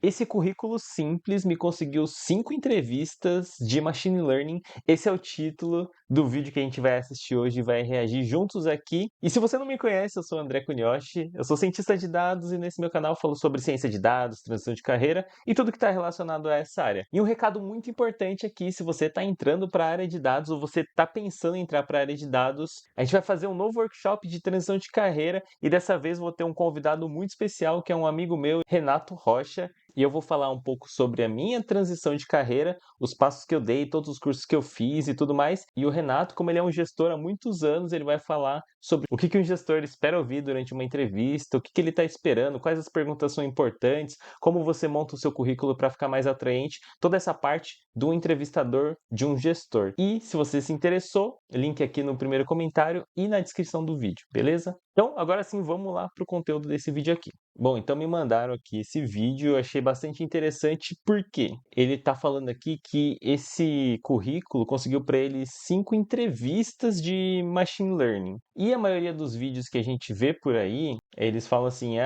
Esse currículo simples me conseguiu 5 entrevistas de machine learning. Esse é o título do vídeo que a gente vai assistir hoje e vai reagir juntos aqui. E se você não me conhece, eu sou o André Cunioche, eu sou cientista de dados e nesse meu canal eu falo sobre ciência de dados, transição de carreira e tudo que está relacionado a essa área. E um recado muito importante aqui, se você está entrando para a área de dados ou você está pensando em entrar para a área de dados, a gente vai fazer um novo workshop de transição de carreira e dessa vez vou ter um convidado muito especial que é um amigo meu, Renato Rocha. E eu vou falar um pouco sobre a minha transição de carreira, os passos que eu dei, todos os cursos que eu fiz e tudo mais. E o Renato, como ele é um gestor há muitos anos, ele vai falar sobre o que um gestor espera ouvir durante uma entrevista, o que ele está esperando, quais as perguntas são importantes, como você monta o seu currículo para ficar mais atraente, toda essa parte do entrevistador de um gestor. E se você se interessou, link aqui no primeiro comentário e na descrição do vídeo, beleza? Então, agora sim, vamos lá para o conteúdo desse vídeo aqui. Bom, então me mandaram aqui esse vídeo, eu achei bastante interessante porque ele está falando aqui que esse currículo conseguiu para ele 5 entrevistas de machine learning. E a maioria dos vídeos que a gente vê por aí, eles falam assim,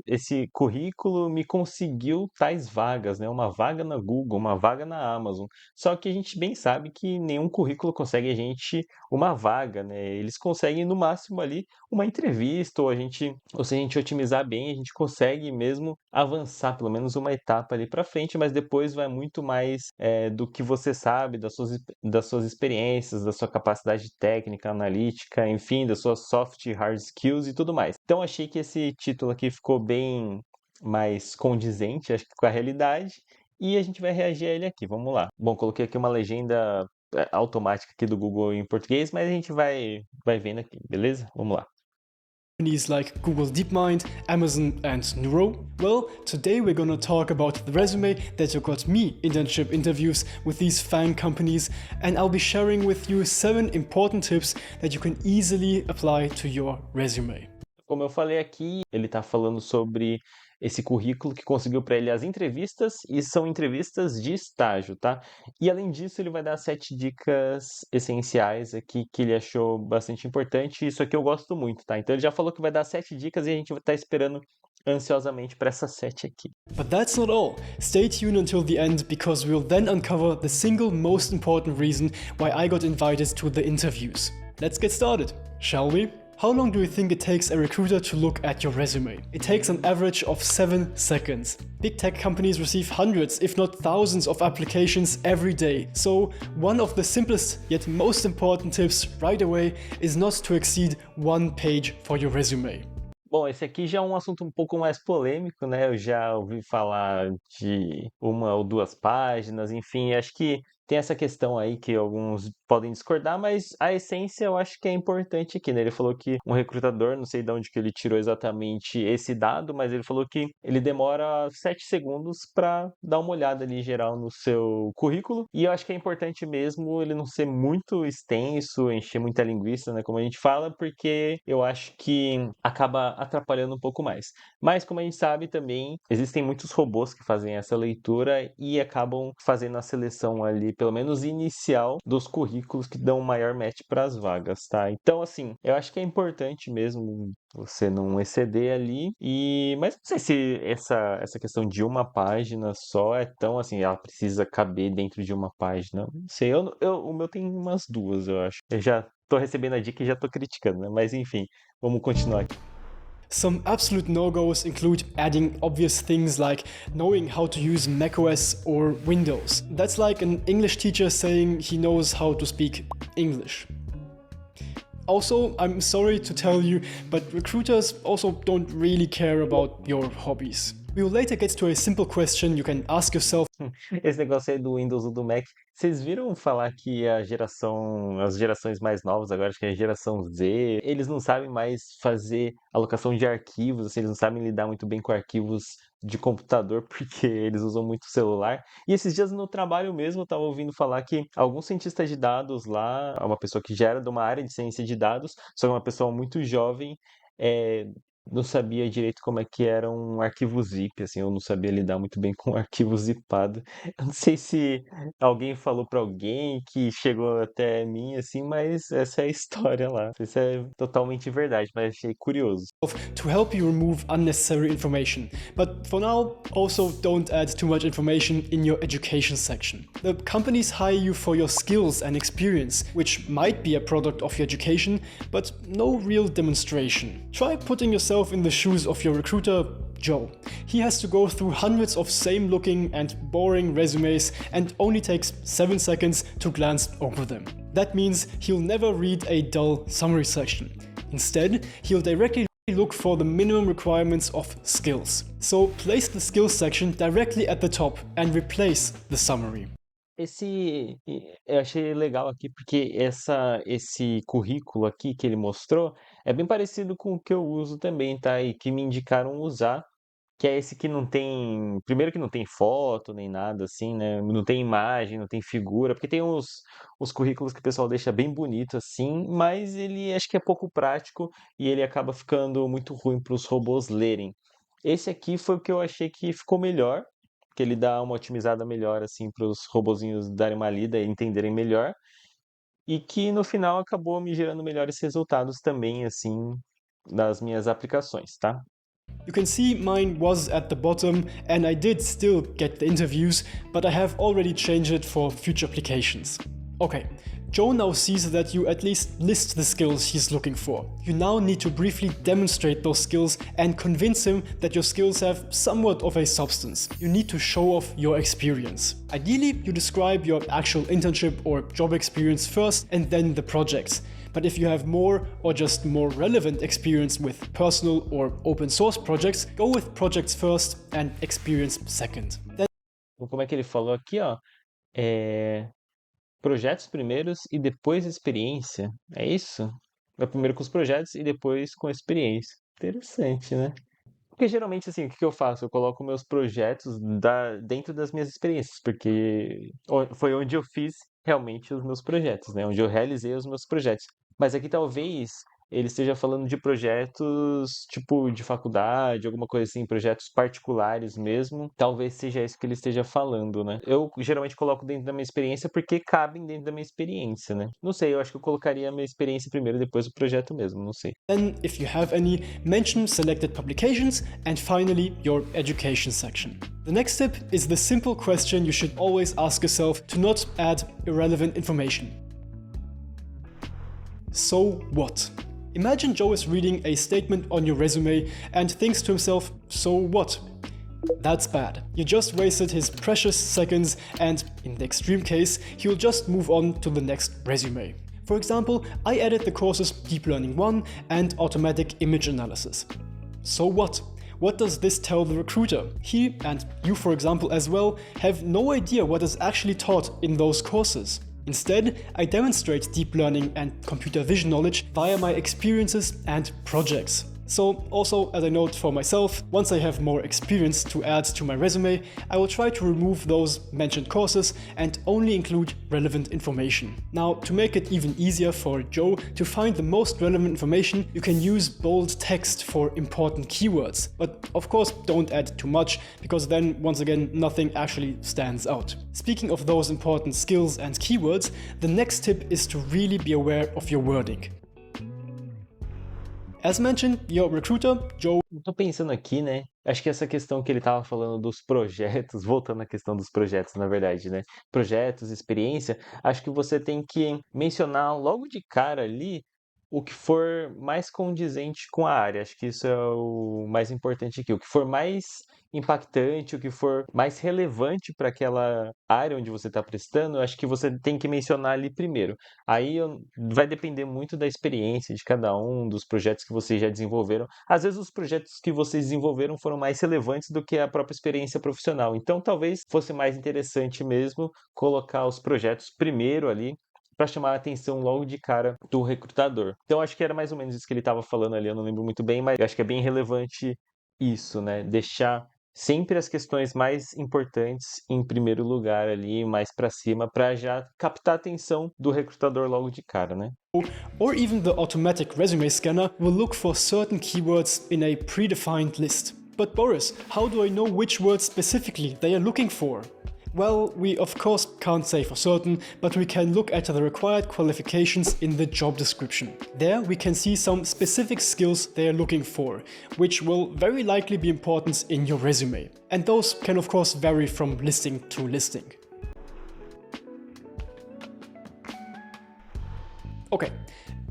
esse currículo me conseguiu tais vagas, né? Uma vaga na Google, uma vaga na Amazon. Só que a gente bem sabe que nenhum currículo consegue a gente uma vaga, né? Eles conseguem no máximo ali uma entrevista, ou se a gente otimizar bem, a gente consegue mesmo avançar pelo menos uma etapa ali para frente, mas depois vai muito mais do que você sabe, das suas experiências, da sua capacidade técnica, analítica, enfim, das suas soft e hard skills e tudo mais. Então achei que esse título aqui ficou bem mais condizente, acho que com a realidade, e a gente vai reagir a ele aqui. Vamos lá. Bom, coloquei aqui uma legenda automática aqui do Google em português, mas a gente vai vendo aqui, beleza? Vamos lá. Companies like Google DeepMind, Amazon, and Neuro? Well, today we're gonna talk about the resume that got me internship interviews with these fine companies, and I'll be sharing with you 7 important tips that you can easily apply to your resume. Como eu falei aqui, ele está falando sobre esse currículo que conseguiu para ele as entrevistas e são entrevistas de estágio, tá? E além disso, ele vai dar 7 dicas essenciais aqui que ele achou bastante importante. Isso aqui eu gosto muito, tá? Então ele já falou que vai dar 7 dicas e a gente vai estar esperando ansiosamente para essas 7 aqui. But that's not all. Stay tuned until the end because we'll then uncover the single most important reason why I got invited to the interviews. Let's get started, shall we? How long do you think it takes a recruiter to look at your resume? It takes an average of 7 seconds. Big tech companies receive hundreds, if not thousands, of applications every day. So, one of the simplest yet most important tips right away is not to exceed 1 page for your resume. Bom, esse aqui já é um assunto um pouco mais polêmico, né? Eu já ouvi falar de 1 ou 2 páginas, enfim, acho que tem essa questão aí que alguns podem discordar, mas a essência eu acho que é importante aqui, né? Ele falou que um recrutador, não sei de onde que ele tirou exatamente esse dado, mas ele falou que ele demora 7 segundos para dar uma olhada ali geral no seu currículo, e eu acho que é importante mesmo ele não ser muito extenso, encher muita linguiça, né? Como a gente fala, porque eu acho que acaba atrapalhando um pouco mais. Mas, como a gente sabe também, existem muitos robôs que fazem essa leitura e acabam fazendo a seleção ali, pelo menos inicial, dos currículos que dão maior match para as vagas, tá? Então, assim, eu acho que é importante mesmo você não exceder ali, mas não sei se essa questão de uma página só é tão assim, ela precisa caber dentro de uma página. Não sei, o meu tem umas 2, eu acho. Eu já tô recebendo a dica e já tô criticando, né? Mas enfim, vamos continuar aqui. Some absolute no-goes include adding obvious things like knowing how to use macOS or Windows. That's like an English teacher saying he knows how to speak English. Also, I'm sorry to tell you, but recruiters also don't really care about your hobbies. We will later get to a simple question you can ask yourself. Esse negócio aí do Windows ou do Mac, vocês viram falar que as gerações mais novas, agora acho que é a geração Z, eles não sabem mais fazer alocação de arquivos, assim, eles não sabem lidar muito bem com arquivos de computador, porque eles usam muito celular. E esses dias no trabalho mesmo, eu estava ouvindo falar que alguns cientistas de dados lá, uma pessoa que já era de uma área de ciência de dados, só que uma pessoa muito jovem, não sabia direito como é que era um arquivo zip, assim, eu não sabia lidar muito bem com arquivo zipado. Eu não sei se alguém falou pra alguém que chegou até mim, assim, mas essa é a história lá. Não sei se é totalmente verdade, mas achei curioso. To help you remove unnecessary information. But for now, also don't add too much information in your education section. The companies hire you for your skills and experience, which might be a product of your education, but no real demonstration. Try putting yourself in the shoes of your recruiter, Joe. He has to go through hundreds of same looking and boring resumes and only takes 7 seconds to glance over them. That means he'll never read a dull summary section. Instead, he'll directly look for the minimum requirements of skills. So place the skills section directly at the top and replace the summary. Eu achei legal aqui porque esse currículo aqui que ele mostrou é bem parecido com o que eu uso também, tá? E que me indicaram usar, que é esse que não tem, primeiro que não tem foto nem nada assim, né? Não tem imagem, não tem figura, porque tem os currículos que o pessoal deixa bem bonito assim, mas ele acho que é pouco prático e ele acaba ficando muito ruim para os robôs lerem. Esse aqui foi o que eu achei que ficou melhor, que ele dá uma otimizada melhor assim para os robozinhos darem uma lida e entenderem melhor, e que no final acabou me gerando melhores resultados também assim das minhas aplicações, tá? You can see mine was at the bottom and I did still get the interviews, but I have already changed it for future applications. Okay, Joe now sees that you at least list the skills he's looking for. You now need to briefly demonstrate those skills and convince him that your skills have somewhat of a substance. You need to show off your experience. Ideally, you describe your actual internship or job experience first and then the projects. But if you have more or just more relevant experience with personal or open source projects, go with projects first and experience second. Como é que ele falou aqui, ó? É, projetos primeiros e depois experiência. É isso? Vai primeiro com os projetos e depois com a experiência. Interessante, né? Porque geralmente, assim, o que que eu faço? Eu coloco meus projetos dentro das minhas experiências, porque foi onde eu fiz realmente os meus projetos, né? Onde eu realizei os meus projetos. Mas aqui talvez ele esteja falando de projetos tipo de faculdade, alguma coisa assim, projetos particulares mesmo. Talvez seja isso que ele esteja falando, né? Eu geralmente coloco dentro da minha experiência porque cabem dentro da minha experiência, né? Não sei, eu acho que eu colocaria a minha experiência primeiro, depois o projeto mesmo, não sei. Then, if you have any, mention selected publications and finally your education section. The next tip is the simple question you should always ask yourself to not add irrelevant information. So what? Imagine Joe is reading a statement on your resume and thinks to himself, so what? That's bad. You just wasted his precious seconds and, in the extreme case, he'll just move on to the next resume. For example, I added the courses Deep Learning 1 and Automatic Image Analysis. So what? What does this tell the recruiter? He, and you for example as well, have no idea what is actually taught in those courses. Instead, I demonstrate deep learning and computer vision knowledge via my experiences and projects. So also, as a note for myself, once I have more experience to add to my resume, I will try to remove those mentioned courses and only include relevant information. Now, to make it even easier for Joe to find the most relevant information, you can use bold text for important keywords. But of course, don't add too much, because then, once again, nothing actually stands out. Speaking of those important skills and keywords, the next tip is to really be aware of your wording. As mentioned, your recruiter, Joe. Eu tô pensando aqui, né? Acho que essa questão que ele tava falando dos projetos, voltando à questão dos projetos, na verdade, né? Projetos, experiência, acho que você tem que mencionar logo de cara ali o que for mais condizente com a área. Acho que isso é o mais importante aqui. O que for mais impactante, o que for mais relevante para aquela área onde você está prestando, acho que você tem que mencionar ali primeiro. Vai depender muito da experiência de cada um, dos projetos que vocês já desenvolveram. Às vezes os projetos que vocês desenvolveram foram mais relevantes do que a própria experiência profissional. Então talvez fosse mais interessante mesmo colocar os projetos primeiro ali para chamar a atenção logo de cara do recrutador. Então acho que era mais ou menos isso que ele estava falando ali, eu não lembro muito bem, mas eu acho que é bem relevante isso, né? Deixar sempre as questões mais importantes em primeiro lugar ali, mais para cima, para já captar a atenção do recrutador logo de cara, né? Or even the automatic resume scanner will look for certain keywords in a predefined list. But Boris, how do I know which words specifically they are looking for? Well, we of course can't say for certain, but we can look at the required qualifications in the job description. There we can see some specific skills they are looking for, which will very likely be important in your resume. And those can of course vary from listing to listing. Okay,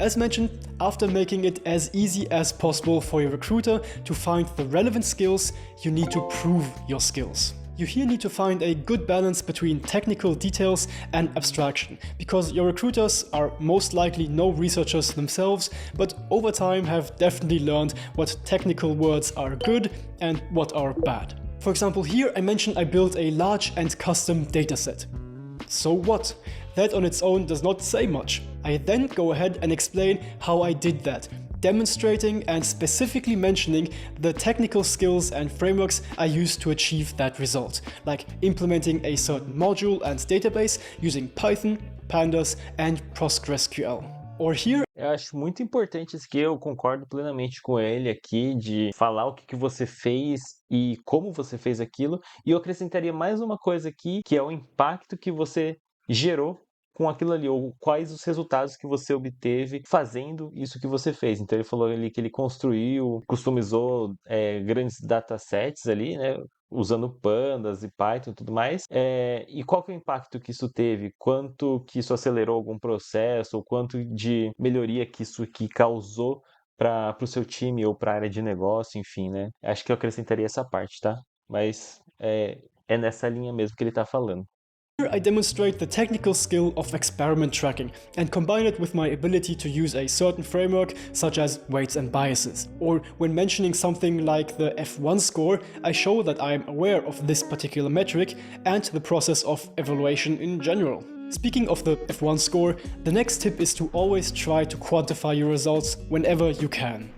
as mentioned, after making it as easy as possible for your recruiter to find the relevant skills, you need to prove your skills. You here need to find a good balance between technical details and abstraction, because your recruiters are most likely no researchers themselves, but over time have definitely learned what technical words are good and what are bad. For example, here I mentioned I built a large and custom dataset. So what? That on its own does not say much. I then go ahead and explain how I did that, demonstrating and specifically mentioning the technical skills and frameworks I used to achieve that result, like implementing a certain module and database using Python, Pandas, and PostgreSQL. Or here, eu acho muito importante isso que eu concordo plenamente com ele aqui, de falar o que você fez e como você fez aquilo, e eu acrescentaria mais uma coisa aqui, que é o impacto que você gerou com aquilo ali, ou quais os resultados que você obteve fazendo isso que você fez. Então ele falou ali que ele construiu, customizou grandes datasets ali, né? Usando pandas e Python e tudo mais. E qual que é o impacto que isso teve? Quanto que isso acelerou algum processo? Ou quanto de melhoria que isso aqui causou para o seu time ou para a área de negócio, enfim, né? Acho que eu acrescentaria essa parte, tá? Mas é nessa linha mesmo que ele está falando. Here I demonstrate the technical skill of experiment tracking and combine it with my ability to use a certain framework such as weights and biases. Or when mentioning something like the F1 score, I show that I am aware of this particular metric and the process of evaluation in general. Speaking of the F1 score, the next tip is to always try to quantify your results whenever you can.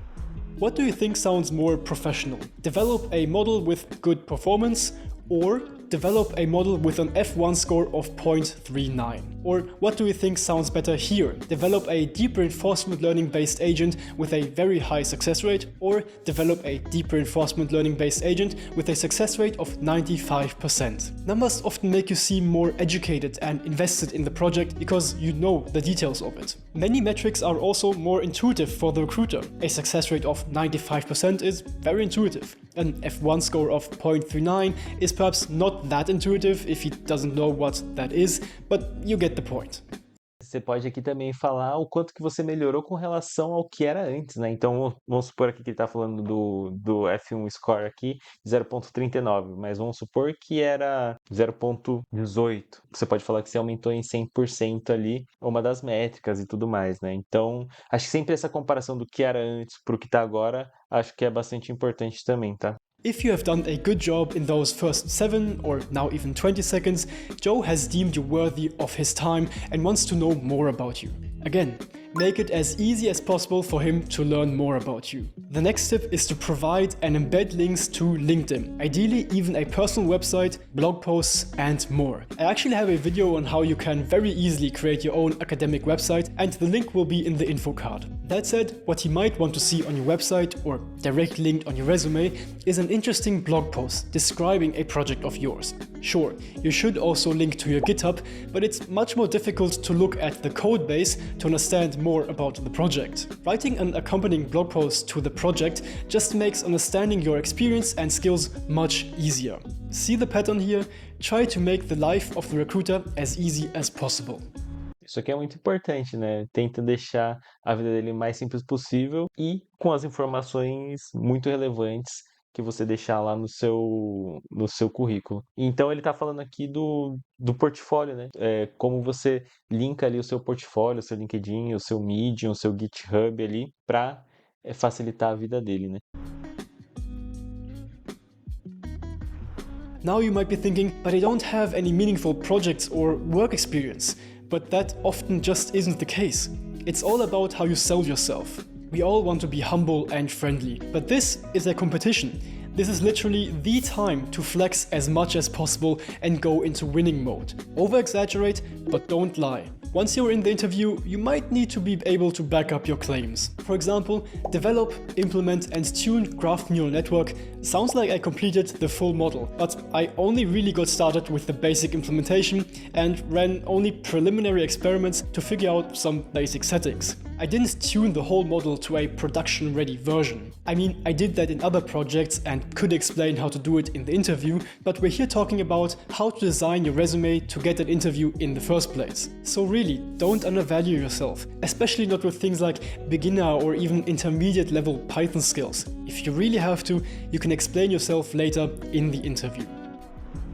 What do you think sounds more professional? Develop a model with good performance, or develop a model with an F1 score of 0.39? Or what do you think sounds better here? Develop a deep reinforcement learning based agent with a very high success rate, or develop a deep reinforcement learning based agent with a success rate of 95%. Numbers often make you seem more educated and invested in the project because you know the details of it. Many metrics are also more intuitive for the recruiter. A success rate of 95% is very intuitive. An F1 score of 0.39 is perhaps not that intuitive if he doesn't know what that is, but you get the point. Você pode aqui também falar o quanto que você melhorou com relação ao que era antes, né? Então, vamos supor aqui que ele está falando do F1 score aqui, 0.39, mas vamos supor que era 0.18. Você pode falar que você aumentou em 100% ali uma das métricas e tudo mais, né? Então, acho que sempre essa comparação do que era antes para o que está agora, acho que é bastante importante também, tá? If you have done a good job in those first 7 or now even 20 seconds, Joe has deemed you worthy of his time and wants to know more about you. Again, make it as easy as possible for him to learn more about you. The next tip is to provide and embed links to LinkedIn, ideally even a personal website, blog posts, and more. I actually have a video on how you can very easily create your own academic website, and the link will be in the info card. That said, what you might want to see on your website or directly linked on your resume is an interesting blog post describing a project of yours. Sure, you should also link to your GitHub, but it's much more difficult to look at the code base to understand more about the project. Writing an accompanying blog post to the project just makes understanding your experience and skills much easier. See the pattern here? Try to make the life of the recruiter as easy as possible. Isso aqui é muito importante, né? Tenta deixar a vida dele mais simples possível e com as informações muito relevantes que você deixar lá no seu currículo. Então ele está falando aqui do portfólio, né? Como você linka ali o seu portfólio, o seu LinkedIn, o seu Medium, o seu GitHub ali para facilitar a vida dele, né? Now you might be thinking, but I don't have any meaningful projects or work experience. But that often just isn't the case. It's all about how you sell yourself. We all want to be humble and friendly, but this is a competition. This is literally the time to flex as much as possible and go into winning mode. Over-exaggerate, but don't lie. Once you're in the interview, you might need to be able to back up your claims. For example, develop, implement and tune graph neural network. Sounds like I completed the full model, but I only really got started with the basic implementation and ran only preliminary experiments to figure out some basic settings. I didn't tune the whole model to a production-ready version. I mean, I did that in other projects and could explain how to do it in the interview, but we're here talking about how to design your resume to get an interview in the first place. So really, don't undervalue yourself, especially not with things like beginner or even intermediate level Python skills. If you really have to, you can explain yourself later in the interview.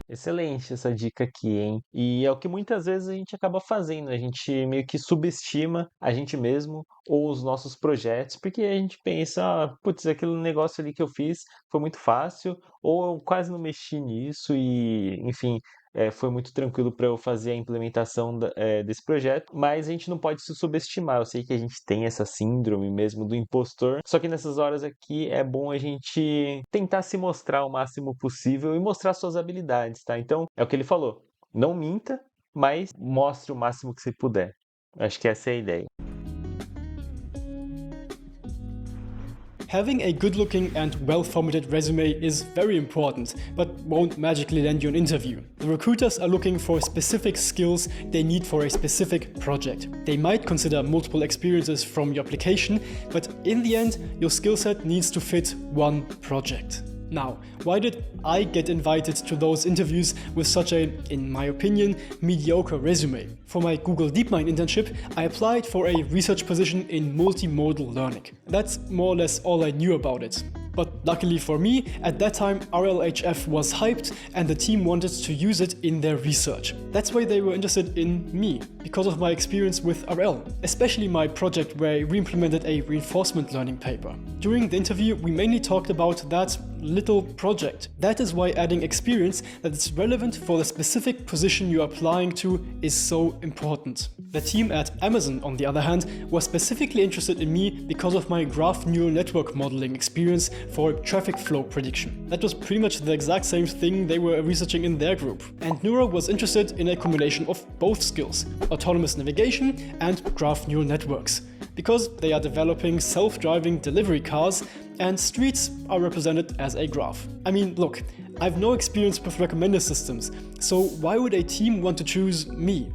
Excelente essa dica aqui, hein? E é o que muitas vezes a gente acaba fazendo, a gente meio que subestima a gente mesmo ou os nossos projetos, porque a gente pensa, putz, aquele negócio ali que eu fiz foi muito fácil, ou eu quase não mexi nisso e, enfim, foi muito tranquilo para eu fazer a implementação desse projeto, mas a gente não pode se subestimar. Eu sei que a gente tem essa síndrome mesmo do impostor, só que nessas horas aqui é bom a gente tentar se mostrar o máximo possível e mostrar suas habilidades, tá? Então, é o que ele falou, não minta, mas mostre o máximo que você puder. Acho que essa é a ideia. Having a good-looking and well-formatted resume is very important, but won't magically land you an interview. The recruiters are looking for specific skills they need for a specific project. They might consider multiple experiences from your application, but in the end, your skill set needs to fit one project. Now, why did I get invited to those interviews with such a, in my opinion, mediocre resume? For my Google DeepMind internship, I applied for a research position in multimodal learning. That's more or less all I knew about it. But luckily for me, at that time RLHF was hyped and the team wanted to use it in their research. That's why they were interested in me, because of my experience with RL, especially my project where I re-implemented a reinforcement learning paper. During the interview, we mainly talked about that little project. That is why adding experience that is relevant for the specific position you're applying to is so important. The team at Amazon, on the other hand, was specifically interested in me because of my graph neural network modeling experience for traffic flow prediction. That was pretty much the exact same thing they were researching in their group. And Neuro was interested in a combination of both skills, autonomous navigation and graph neural networks, because they are developing self-driving delivery cars and streets are represented as a graph. I mean, look, I've no experience with recommender systems, so why would a team want to choose me?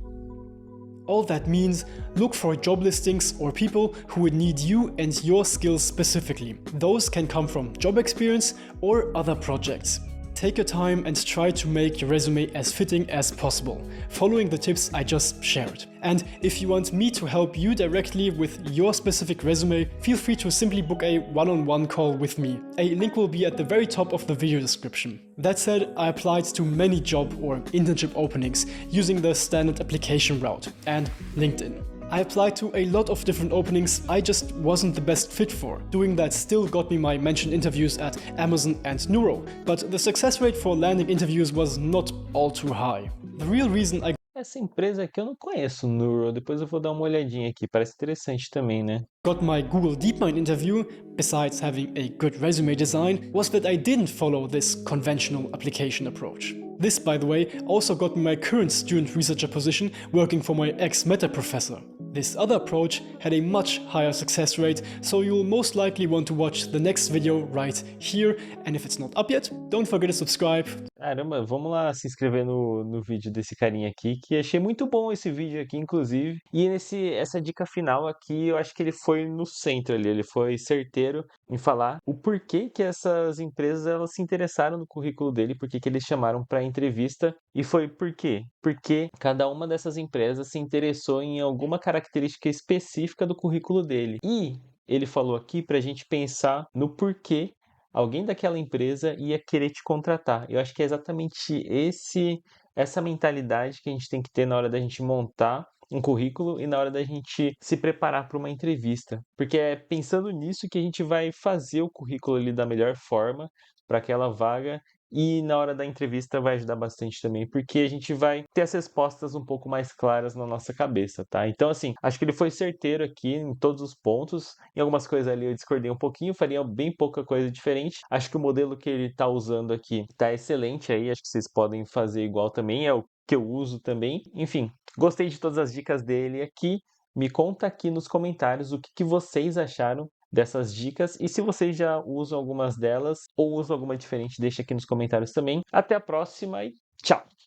All that means, look for job listings or people who would need you and your skills specifically. Those can come from job experience or other projects. Take your time and try to make your resume as fitting as possible, following the tips I just shared. And if you want me to help you directly with your specific resume, feel free to simply book a one-on-one call with me. A link will be at the very top of the video description. That said, I applied to many job or internship openings using the standard application route and LinkedIn. I applied to a lot of different openings I just wasn't the best fit for. Doing that still got me my mentioned interviews at Amazon and Neuro, but the success rate for landing interviews was not all too high. The real reason I Essa empresa aqui eu não conheço, Neural. Depois eu vou dar uma olhadinha aqui. Parece interessante também, né? got my Google DeepMind interview, besides having a good resume design, was that I didn't follow this conventional application approach. This, by the way, also got me my current student researcher position working for my ex-Meta professor. This other approach had a much higher success rate, so you'll most likely want to watch the next video right here, and if it's not up yet, don't forget to subscribe. Caramba, vamos lá se inscrever no vídeo desse carinha aqui, que achei muito bom esse vídeo aqui, inclusive. E essa dica final aqui, eu acho que ele foi no centro ali, ele foi certeiro em falar o porquê que essas empresas elas se interessaram no currículo dele, porque que eles chamaram para entrevista, e foi por quê? Porque cada uma dessas empresas se interessou em alguma característica específica do currículo dele. E ele falou aqui para a gente pensar no porquê alguém daquela empresa ia querer te contratar. Eu acho que é exatamente essa mentalidade que a gente tem que ter na hora da gente montar um currículo e na hora da gente se preparar para uma entrevista. Porque é pensando nisso que a gente vai fazer o currículo ali da melhor forma para aquela vaga e na hora da entrevista vai ajudar bastante também, porque a gente vai ter as respostas um pouco mais claras na nossa cabeça, tá? Então, assim, acho que ele foi certeiro aqui em todos os pontos. Em algumas coisas ali eu discordei um pouquinho, faria bem pouca coisa diferente. Acho que o modelo que ele tá usando aqui tá excelente aí, acho que vocês podem fazer igual também, é o que eu uso também. Enfim, gostei de todas as dicas dele aqui. Me conta aqui nos comentários o que vocês acharam dessas dicas e se vocês já usam algumas delas ou usam alguma diferente, deixa aqui nos comentários também. Até a próxima e tchau!